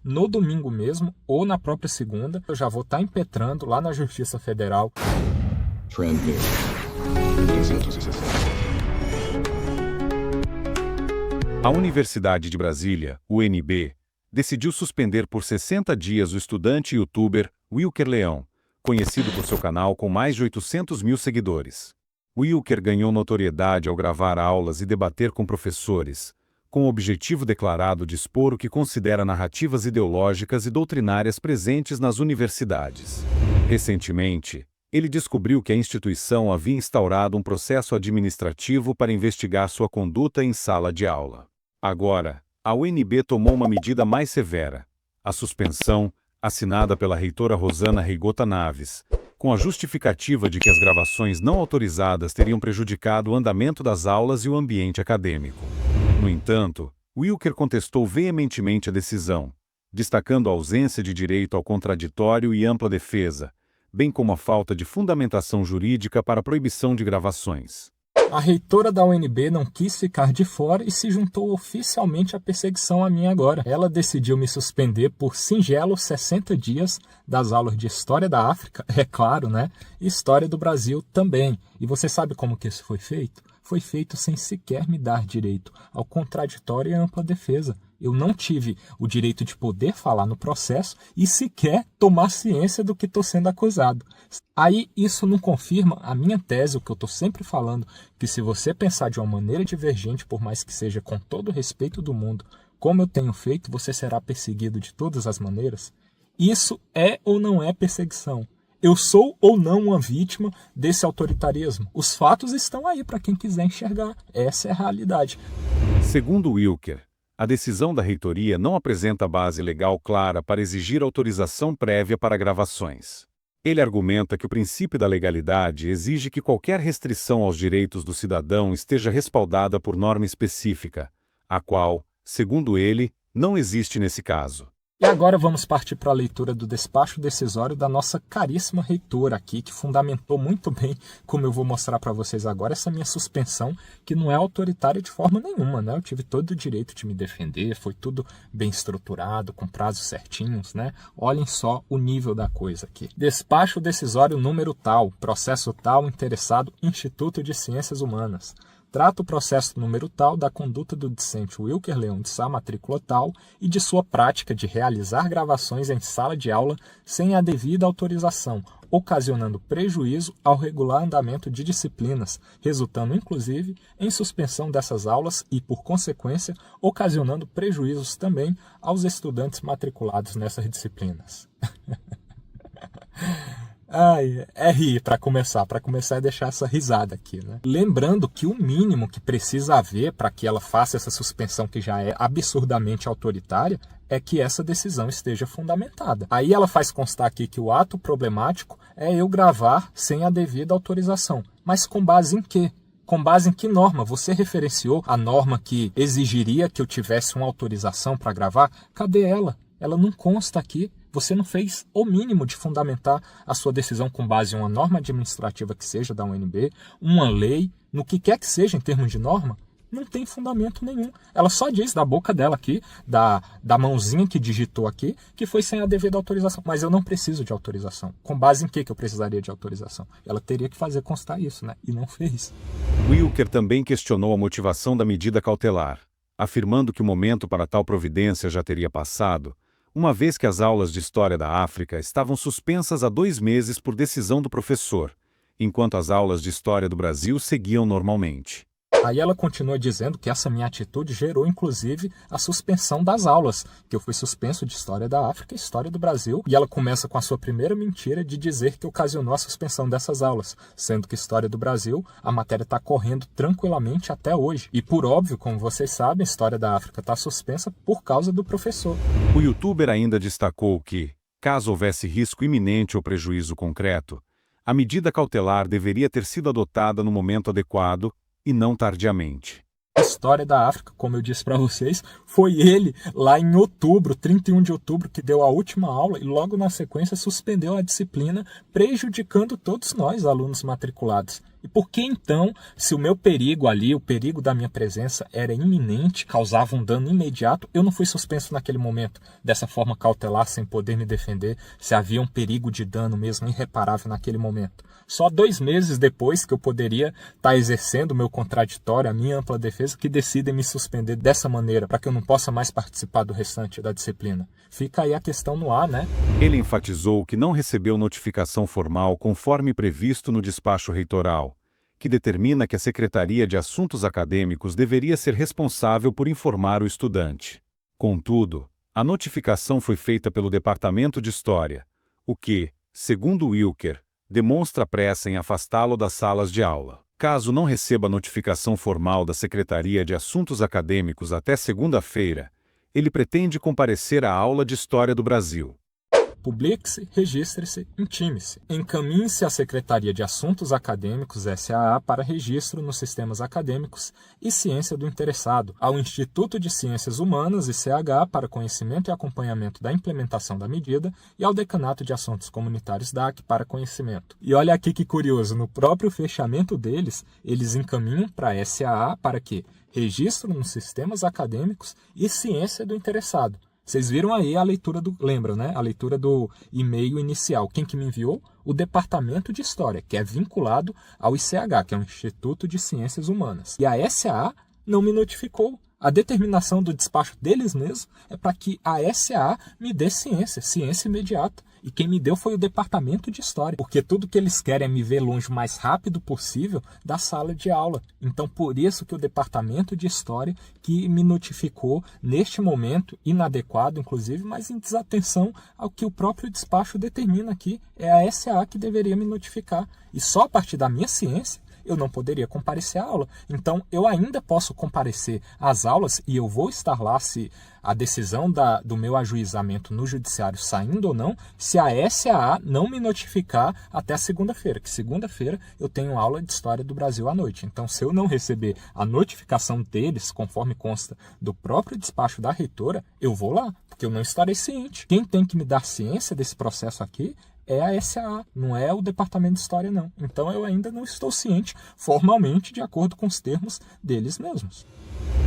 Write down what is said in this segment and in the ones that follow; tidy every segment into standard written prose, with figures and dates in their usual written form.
no domingo mesmo ou na própria segunda, eu já vou estar impetrando lá na Justiça Federal. A Universidade de Brasília, UNB, decidiu suspender por 60 dias o estudante e youtuber Wilker Leão, conhecido por seu canal com mais de 800 mil seguidores. Wilker ganhou notoriedade ao gravar aulas e debater com professores, com o objetivo declarado de expor o que considera narrativas ideológicas e doutrinárias presentes nas universidades. Recentemente, ele descobriu que a instituição havia instaurado um processo administrativo para investigar sua conduta em sala de aula. Agora, a UNB tomou uma medida mais severa: a suspensão, assinada pela reitora Rosana Reigota Naves, com a justificativa de que as gravações não autorizadas teriam prejudicado o andamento das aulas e o ambiente acadêmico. No entanto, Wilker contestou veementemente a decisão, destacando a ausência de direito ao contraditório e ampla defesa, bem como a falta de fundamentação jurídica para a proibição de gravações. A reitora da UNB não quis ficar de fora e se juntou oficialmente à perseguição a mim agora. Ela decidiu me suspender por singelos 60 dias das aulas de História da África, é claro, né? E História do Brasil também. E você sabe como que isso foi feito? Foi feito sem sequer me dar direito ao contraditório e à ampla defesa. Eu não tive o direito de poder falar no processo e sequer tomar ciência do que estou sendo acusado. Aí isso não confirma a minha tese, o que eu estou sempre falando, que se você pensar de uma maneira divergente, por mais que seja com todo o respeito do mundo, como eu tenho feito, você será perseguido de todas as maneiras? Isso é ou não é perseguição? Eu sou ou não uma vítima desse autoritarismo? Os fatos estão aí para quem quiser enxergar. Essa é a realidade. Segundo Wilker, a decisão da reitoria não apresenta base legal clara para exigir autorização prévia para gravações. Ele argumenta que o princípio da legalidade exige que qualquer restrição aos direitos do cidadão esteja respaldada por norma específica, a qual, segundo ele, não existe nesse caso. E agora vamos partir para a leitura do despacho decisório da nossa caríssima reitora aqui, que fundamentou muito bem, como eu vou mostrar para vocês agora, essa minha suspensão, que não é autoritária de forma nenhuma, né? Eu tive todo o direito de me defender, foi tudo bem estruturado, com prazos certinhos, né? Olhem só o nível da coisa aqui. Despacho decisório número tal, processo tal, interessado, Instituto de Ciências Humanas. Trata o processo número tal da conduta do discente Wilker Leão de Sá, matrícula tal, e de sua prática de realizar gravações em sala de aula sem a devida autorização, ocasionando prejuízo ao regular andamento de disciplinas, resultando inclusive em suspensão dessas aulas e, por consequência, ocasionando prejuízos também aos estudantes matriculados nessas disciplinas. Ai, é rir para começar a deixar essa risada aqui, né? Lembrando que o mínimo que precisa haver para que ela faça essa suspensão, que já é absurdamente autoritária, é que essa decisão esteja fundamentada. Aí ela faz constar aqui que o ato problemático é eu gravar sem a devida autorização. Mas com base em quê? Com base em que norma? Você referenciou a norma que exigiria que eu tivesse uma autorização para gravar? Cadê ela? Ela não consta aqui. Você não fez o mínimo de fundamentar a sua decisão com base em uma norma administrativa que seja da UNB, uma lei, no que quer que seja em termos de norma. Não tem fundamento nenhum. Ela só diz da boca dela aqui, da mãozinha que digitou aqui, que foi sem a devida autorização. Mas eu não preciso de autorização. Com base em que eu precisaria de autorização? Ela teria que fazer constar isso, né? E não fez. Wilker também questionou a motivação da medida cautelar, afirmando que o momento para tal providência já teria passado, uma vez que as aulas de História da África estavam suspensas há 2 meses por decisão do professor, enquanto as aulas de História do Brasil seguiam normalmente. Aí ela continua dizendo que essa minha atitude gerou, inclusive, a suspensão das aulas, que eu fui suspenso de História da África e História do Brasil, e ela começa com a sua primeira mentira de dizer que ocasionou a suspensão dessas aulas, sendo que História do Brasil, a matéria está correndo tranquilamente até hoje. E por óbvio, como vocês sabem, História da África está suspensa por causa do professor. O youtuber ainda destacou que, caso houvesse risco iminente ou prejuízo concreto, a medida cautelar deveria ter sido adotada no momento adequado e não tardiamente. A História da África, como eu disse para vocês, foi ele lá em outubro, 31 de outubro, que deu a última aula e logo na sequência suspendeu a disciplina, prejudicando todos nós, alunos matriculados. E por que então, se o meu perigo ali, o perigo da minha presença era iminente, causava um dano imediato, eu não fui suspenso naquele momento, dessa forma cautelar, sem poder me defender, se havia um perigo de dano mesmo irreparável naquele momento? Só 2 meses depois que eu poderia estar exercendo o meu contraditório, a minha ampla defesa, que decidem me suspender dessa maneira, para que eu não possa mais participar do restante da disciplina. Fica aí a questão no ar, né? Ele enfatizou que não recebeu notificação formal conforme previsto no despacho reitoral, que determina que a Secretaria de Assuntos Acadêmicos deveria ser responsável por informar o estudante. Contudo, a notificação foi feita pelo Departamento de História, o que, segundo Wilker, demonstra pressa em afastá-lo das salas de aula. Caso não receba notificação formal da Secretaria de Assuntos Acadêmicos até segunda-feira, ele pretende comparecer à aula de História do Brasil. Publique-se, registre-se, intime-se. Encaminhe-se à Secretaria de Assuntos Acadêmicos, SAA, para registro nos sistemas acadêmicos e ciência do interessado, ao Instituto de Ciências Humanas, ICH, para conhecimento e acompanhamento da implementação da medida, e ao Decanato de Assuntos Comunitários, DAC, para conhecimento. E olha aqui que curioso, no próprio fechamento deles, eles encaminham para a SAA para que registro nos sistemas acadêmicos e ciência do interessado. Vocês viram aí a leitura lembram, né? A leitura do e-mail inicial. Quem que me enviou? O Departamento de História, que é vinculado ao ICH, que é o Instituto de Ciências Humanas. E a SAA não me notificou. A determinação do despacho deles mesmos é para que a SAA me dê ciência imediata. E quem me deu foi o Departamento de História, porque tudo que eles querem é me ver longe o mais rápido possível da sala de aula. Então, por isso que o Departamento de História que me notificou neste momento, inadequado inclusive, mas em desatenção ao que o próprio despacho determina aqui, é a SAA que deveria me notificar. E só a partir da minha ciência eu não poderia comparecer à aula. Então, eu ainda posso comparecer às aulas e eu vou estar lá se a decisão do meu ajuizamento no judiciário saindo ou não, se a SAA não me notificar até a segunda-feira, que segunda-feira eu tenho aula de História do Brasil à noite. Então, se eu não receber a notificação deles, conforme consta do próprio despacho da reitora, eu vou lá, porque eu não estarei ciente. Quem tem que me dar ciência desse processo aqui é a SAA, não é o Departamento de História, não. Então eu ainda não estou ciente formalmente de acordo com os termos deles mesmos.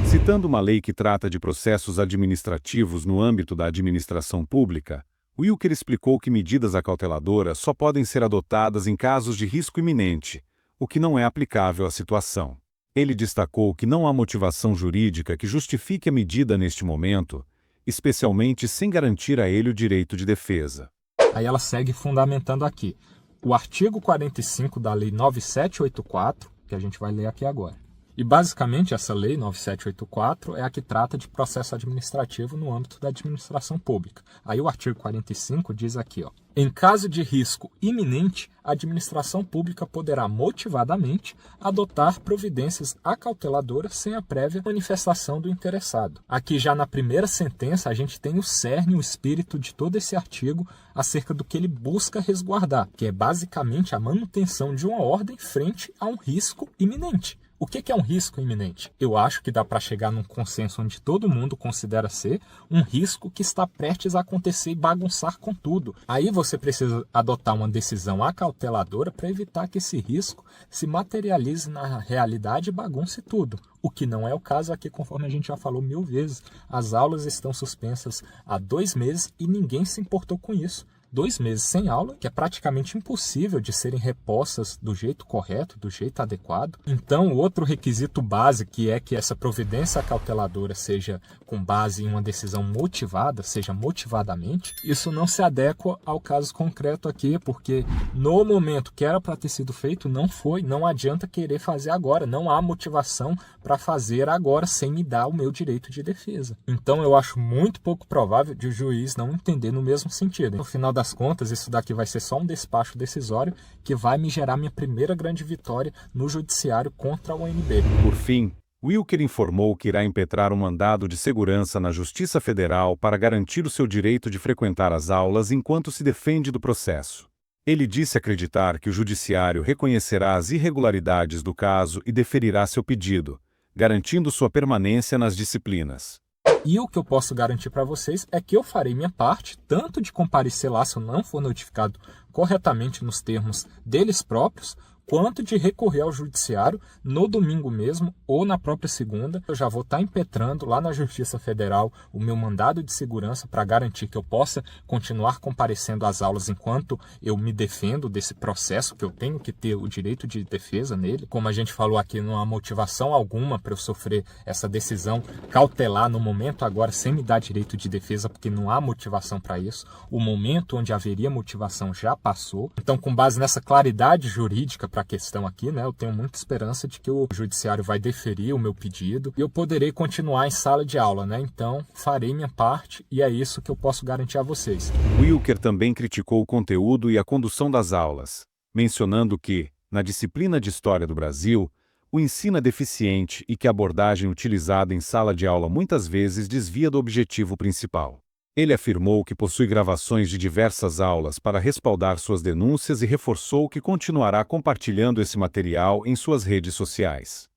Citando uma lei que trata de processos administrativos no âmbito da administração pública, Wilker explicou que medidas acauteladoras só podem ser adotadas em casos de risco iminente, o que não é aplicável à situação. Ele destacou que não há motivação jurídica que justifique a medida neste momento, especialmente sem garantir a ele o direito de defesa. Aí ela segue fundamentando aqui. O artigo 45 da Lei 9784, que a gente vai ler aqui agora. E basicamente essa Lei 9784 é a que trata de processo administrativo no âmbito da administração pública. Aí o artigo 45 diz aqui, ó: em caso de risco iminente, a administração pública poderá motivadamente adotar providências acauteladoras sem a prévia manifestação do interessado. Aqui já na primeira sentença a gente tem o cerne, o espírito de todo esse artigo acerca do que ele busca resguardar, que é basicamente a manutenção de uma ordem frente a um risco iminente. O que é um risco iminente? Eu acho que dá para chegar num consenso onde todo mundo considera ser um risco que está prestes a acontecer e bagunçar com tudo. Aí você precisa adotar uma decisão acauteladora para evitar que esse risco se materialize na realidade e bagunce tudo. O que não é o caso aqui, conforme a gente já falou 1000 vezes. As aulas estão suspensas há 2 meses e ninguém se importou com isso. 2 meses sem aula, que é praticamente impossível de serem repostas do jeito correto, do jeito adequado. Então, o outro requisito base, que é que essa providência cauteladora seja com base em uma decisão motivada, seja motivadamente, isso não se adequa ao caso concreto aqui, porque no momento que era para ter sido feito, não foi, não adianta querer fazer agora, não há motivação para fazer agora sem me dar o meu direito de defesa. Então, eu acho muito pouco provável de o juiz não entender no mesmo sentido. No final das contas, isso daqui vai ser só um despacho decisório que vai me gerar minha primeira grande vitória no judiciário contra a UNB. Por fim, Wilker informou que irá impetrar um mandado de segurança na Justiça Federal para garantir o seu direito de frequentar as aulas enquanto se defende do processo. Ele disse acreditar que o judiciário reconhecerá as irregularidades do caso e deferirá seu pedido, garantindo sua permanência nas disciplinas. E o que eu posso garantir para vocês é que eu farei minha parte, tanto de comparecer lá se eu não for notificado corretamente nos termos deles próprios, quanto de recorrer ao judiciário no domingo mesmo ou na própria segunda. Eu já vou estar impetrando lá na Justiça Federal o meu mandado de segurança para garantir que eu possa continuar comparecendo às aulas enquanto eu me defendo desse processo, que eu tenho que ter o direito de defesa nele. Como a gente falou aqui, não há motivação alguma para eu sofrer essa decisão cautelar no momento agora sem me dar direito de defesa, porque não há motivação para isso. O momento onde haveria motivação já passou. Então, com base nessa claridade jurídica para a questão aqui, né, eu tenho muita esperança de que o judiciário vai deferir o meu pedido e eu poderei continuar em sala de aula, né? Então, farei minha parte e é isso que eu posso garantir a vocês. Wilker também criticou o conteúdo e a condução das aulas, mencionando que, na disciplina de História do Brasil, o ensino é deficiente e que a abordagem utilizada em sala de aula muitas vezes desvia do objetivo principal. Ele afirmou que possui gravações de diversas aulas para respaldar suas denúncias e reforçou que continuará compartilhando esse material em suas redes sociais.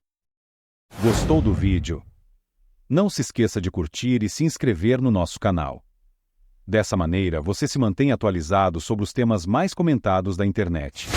Gostou do vídeo? Não se esqueça de curtir e se inscrever no nosso canal. Dessa maneira, você se mantém atualizado sobre os temas mais comentados da internet.